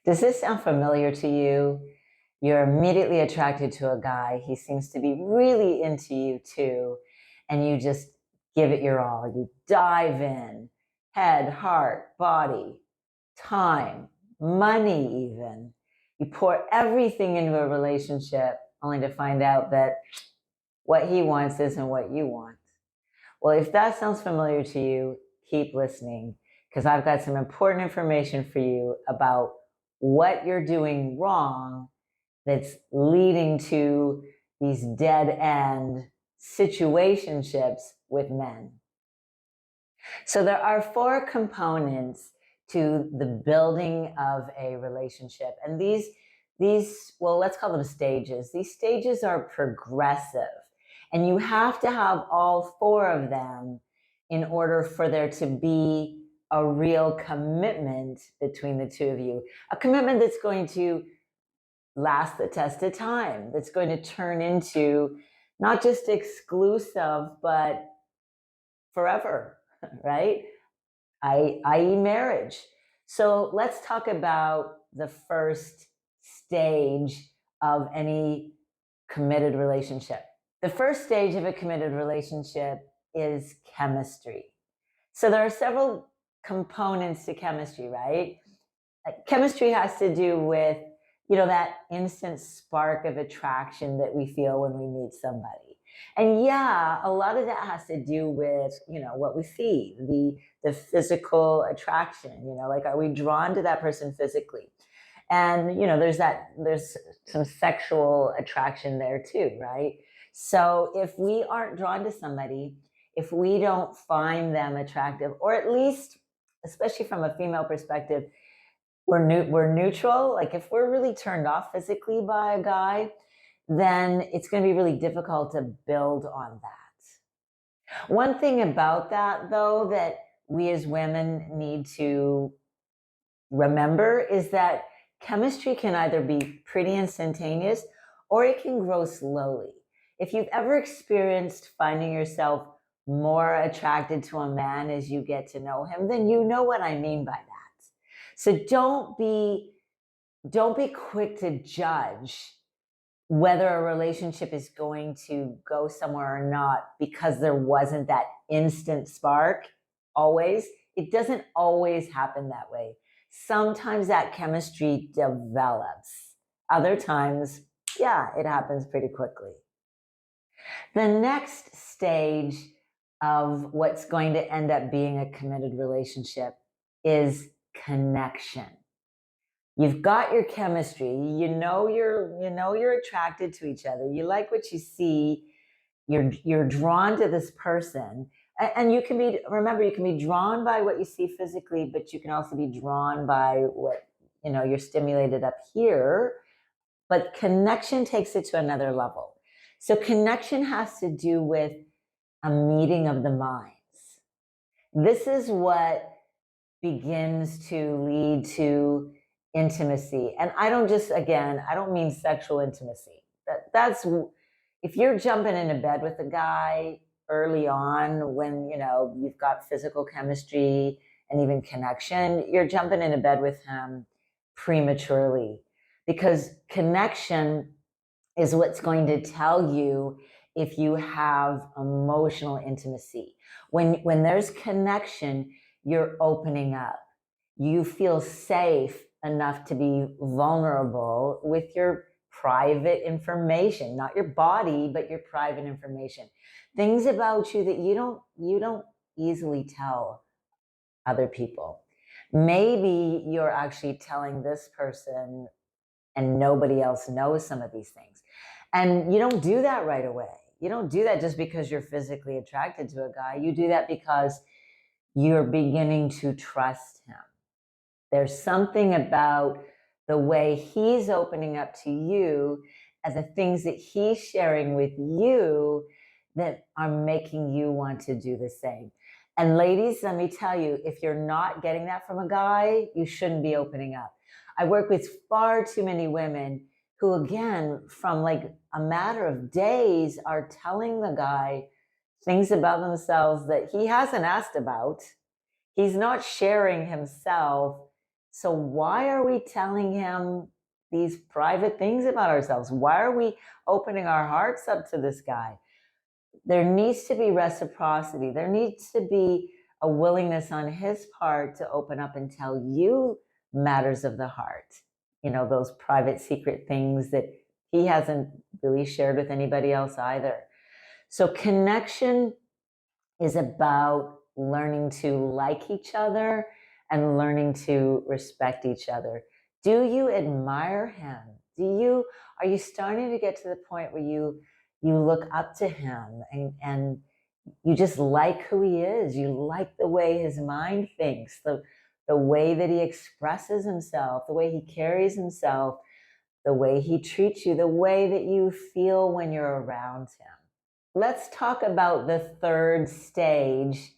Does this sound familiar to you? You're immediately attracted to a guy. He seems to be really into you too. And you just give it your all. You dive in, head, heart, body, time, money, even. You pour everything into a relationship only to find out that what he wants isn't what you want. Well, if that sounds familiar to you, keep listening because I've got some important information for you about what you're doing wrong that's leading to these dead end situationships with men. So there are four components to the building of a relationship. And well, let's call them stages. These stages are progressive. And you have to have all four of them in order for there to be a real commitment between the two of you. A commitment that's going to last the test of time, that's going to turn into not just exclusive, but forever, right? I.e., marriage. So let's talk about the first stage of any committed relationship. The first stage of a committed relationship is chemistry. So there are several components to chemistry, right? Chemistry has to do with, that instant spark of attraction that we feel when we meet somebody. And yeah, a lot of that has to do with, what we see, the physical attraction, like, are we drawn to that person physically? And, there's some sexual attraction there too, right? So if we aren't drawn to somebody, if we don't find them attractive, or at least, especially from a female perspective, we're neutral. Like if we're really turned off physically by a guy, then it's going to be really difficult to build on that. One thing about that, though, that we as women need to remember is that chemistry can either be pretty instantaneous or it can grow slowly. If you've ever experienced finding yourself more attracted to a man as you get to know him, then you know what I mean by that. So don't be quick to judge whether a relationship is going to go somewhere or not because there wasn't that instant spark always. It doesn't always happen that way. Sometimes that chemistry develops. Other times, yeah, it happens pretty quickly. The next stage of what's going to end up being a committed relationship is connection. You've got your chemistry. You're attracted to each other. You like what you see. You're drawn to this person. And you can be drawn by what you see physically, but you can also be drawn by what, you're stimulated up here. But connection takes it to another level. So connection has to do with a meeting of the minds. This is what begins to lead to intimacy. And I don't mean sexual intimacy. That's if you're jumping into bed with a guy early on when, you've got physical chemistry and even connection, you're jumping into bed with him prematurely because connection is what's going to tell you if you have emotional intimacy. When there's connection, you're opening up. You feel safe enough to be vulnerable with your private information, not your body, but your private information. Things about you that you don't easily tell other people. Maybe you're actually telling this person and nobody else knows some of these things. And you don't do that right away. You don't do that just because you're physically attracted to a guy. You do that because you're beginning to trust him. There's something about the way he's opening up to you and the things that he's sharing with you that are making you want to do the same. And ladies, let me tell you, if you're not getting that from a guy, you shouldn't be opening up. I work with far too many women who, again, from like a matter of days, are telling the guy things about themselves that he hasn't asked about. He's not sharing himself. So why are we telling him these private things about ourselves? Why are we opening our hearts up to this guy? There needs to be reciprocity. There needs to be a willingness on his part to open up and tell you matters of the heart. You know, those private secret things that he hasn't really shared with anybody else either. So connection is about learning to like each other and learning to respect each other. Do you admire him? Are you starting to get to the point where you look up to him and you just like who he is? You like the way his mind thinks, the way that he expresses himself, the way he carries himself, the way he treats you, the way that you feel when you're around him. Let's talk about the third stage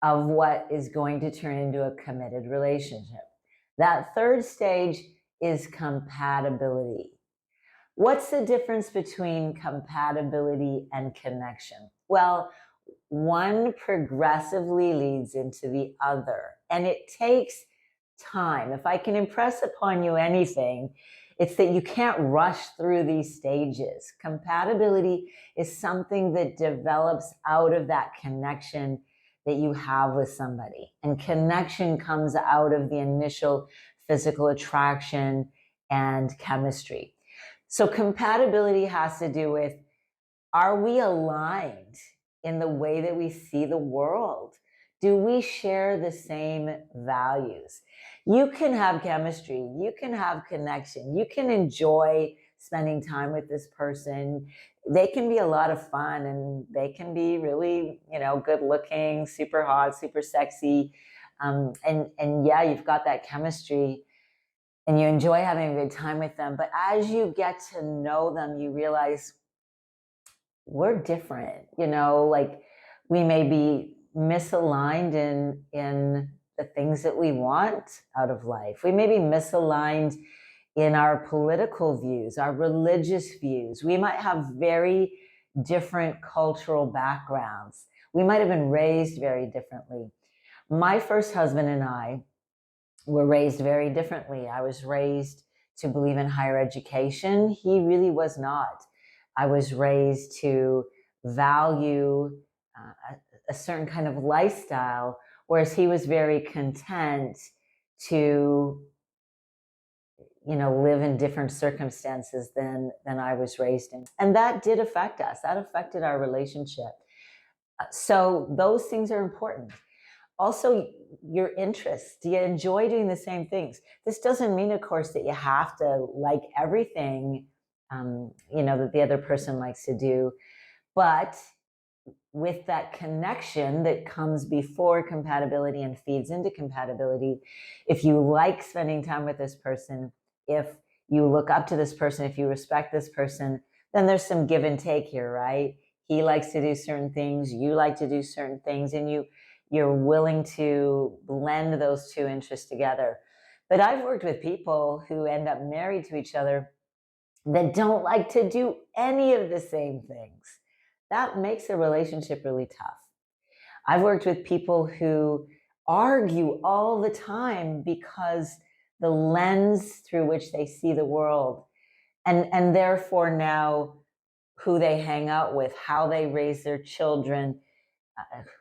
of what is going to turn into a committed relationship. That third stage is compatibility. What's the difference between compatibility and connection? Well, one progressively leads into the other, and it takes time. If I can impress upon you anything, it's that you can't rush through these stages. Compatibility is something that develops out of that connection that you have with somebody. And connection comes out of the initial physical attraction and chemistry. So compatibility has to do with, are we aligned in the way that we see the world? Do we share the same values? You can have chemistry, you can have connection, you can enjoy spending time with this person. They can be a lot of fun and they can be really, good looking, super hot, super sexy. And yeah, you've got that chemistry and you enjoy having a good time with them. But as you get to know them, you realize we're different, like we may be misaligned in the things that we want out of life. We may be misaligned in our political views, our religious views. We might have very different cultural backgrounds. We might have been raised very differently. My first husband and I were raised very differently. I was raised to believe in higher education. He really was not. I was raised to value a certain kind of lifestyle, whereas he was very content to, live in different circumstances than I was raised in. And that did affect us. That affected our relationship. So those things are important. Also, your interests. Do you enjoy doing the same things? This doesn't mean, of course, that you have to like everything, that the other person likes to do. But with that connection that comes before compatibility and feeds into compatibility, if you like spending time with this person, if you look up to this person, if you respect this person, then there's some give and take here, right? He likes to do certain things, you like to do certain things, and you're willing to blend those two interests together. But I've worked with people who end up married to each other that don't like to do any of the same things. That makes a relationship really tough. I've worked with people who argue all the time because the lens through which they see the world and therefore now who they hang out with, how they raise their children,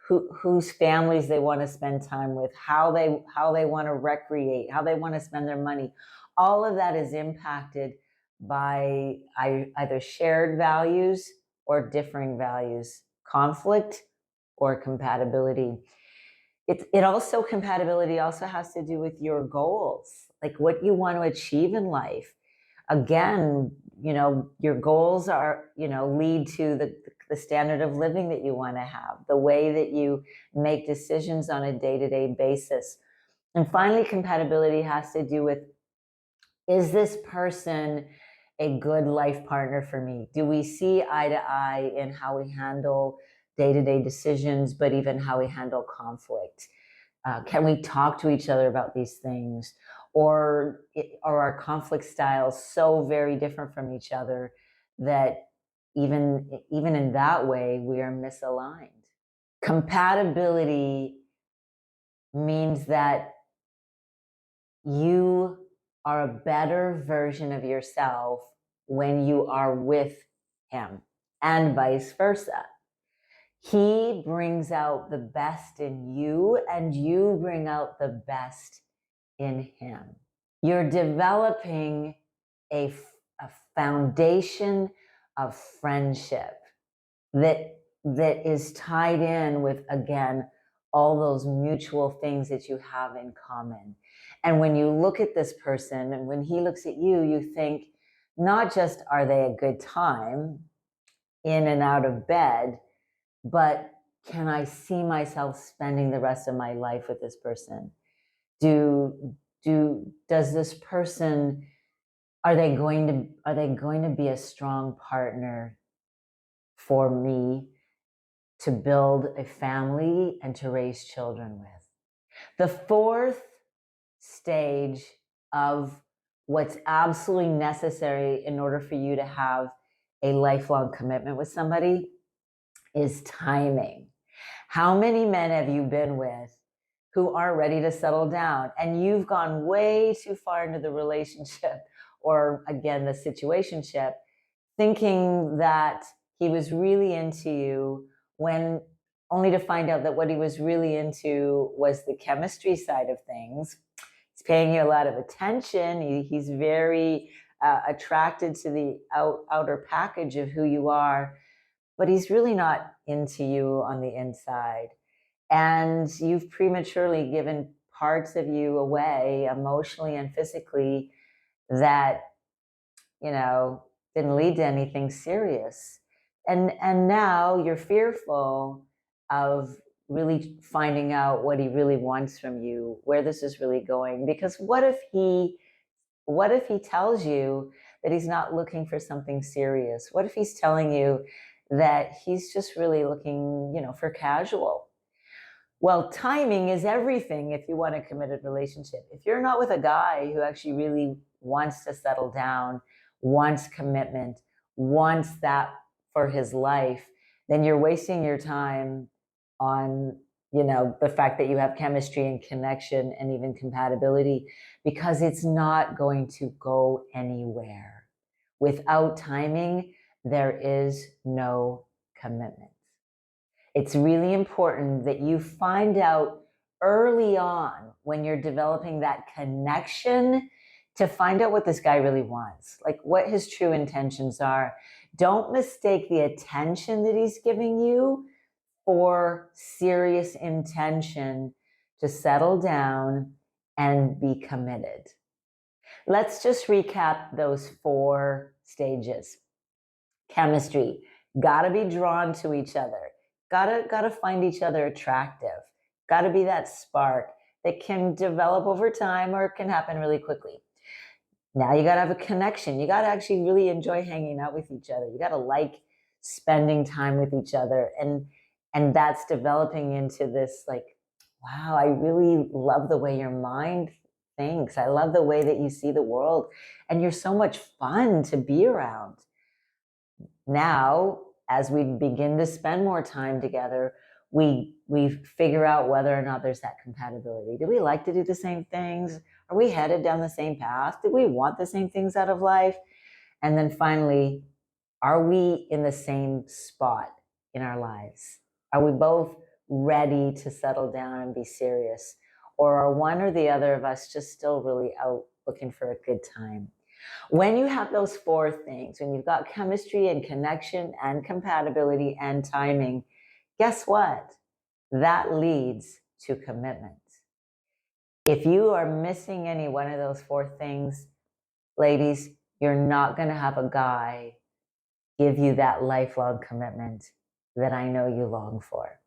whose families they want to spend time with, how they want to recreate, how they want to spend their money. All of that is impacted by either shared values or differing values, conflict or compatibility. Compatibility also has to do with your goals, like what you want to achieve in life. Again, your goals are, lead to the standard of living that you want to have, the way that you make decisions on a day-to-day basis. And finally, compatibility has to do with, is this person a good life partner for me? Do we see eye to eye in how we handle day-to-day decisions, but even how we handle conflict? Can we talk to each other about these things? Or are our conflict styles so very different from each other that even in that way, we are misaligned? Compatibility means that you are a better version of yourself when you are with him, and vice versa. He brings out the best in you, and you bring out the best in him. You're developing a foundation of friendship that is tied in with, again, all those mutual things that you have in common. And when you look at this person and when he looks at you, you think, not just are they a good time in and out of bed, but can I see myself spending the rest of my life with this person? Does this person, are they going to be a strong partner for me to build a family and to raise children with? The fourth stage of what's absolutely necessary in order for you to have a lifelong commitment with somebody is timing. How many men have you been with who aren't ready to settle down, and you've gone way too far into the relationship, or again, the situationship, thinking that he was really into you, when only to find out that what he was really into was the chemistry side of things. He's paying you a lot of attention. He's very attracted to the outer package of who you are, but he's really not into you on the inside. And you've prematurely given parts of you away emotionally and physically that, didn't lead to anything serious. And now you're fearful of really finding out what he really wants from you, where this is really going. Because what if he tells you that he's not looking for something serious? What if he's telling you that he's just really looking, for casual? Well, timing is everything if you want a committed relationship. If you're not with a guy who actually really wants to settle down, wants commitment, wants that for his life, then you're wasting your time on, the fact that you have chemistry and connection and even compatibility, because it's not going to go anywhere. Without timing, there is no commitment. It's really important that you find out early on, when you're developing that connection, to find out what this guy really wants, like what his true intentions are. Don't mistake the attention that he's giving you for serious intention to settle down and be committed. Let's just recap those 4 stages. Chemistry, gotta be drawn to each other, gotta find each other attractive, gotta be that spark that can develop over time or it can happen really quickly. Now you gotta have a connection. You gotta actually really enjoy hanging out with each other. You gotta like spending time with each other, and that's developing into this, like, wow, I really love the way your mind thinks. I love the way that you see the world, and you're so much fun to be around. Now, as we begin to spend more time together, we figure out whether or not there's that compatibility. Do we like to do the same things? Are we headed down the same path? Do we want the same things out of life? And then finally, are we in the same spot in our lives? Are we both ready to settle down and be serious? Or are one or the other of us just still really out looking for a good time? When you have those 4 things, when you've got chemistry and connection and compatibility and timing, guess what? That leads to commitment. If you are missing any one of those 4 things, ladies, you're not going to have a guy give you that lifelong commitment that I know you long for.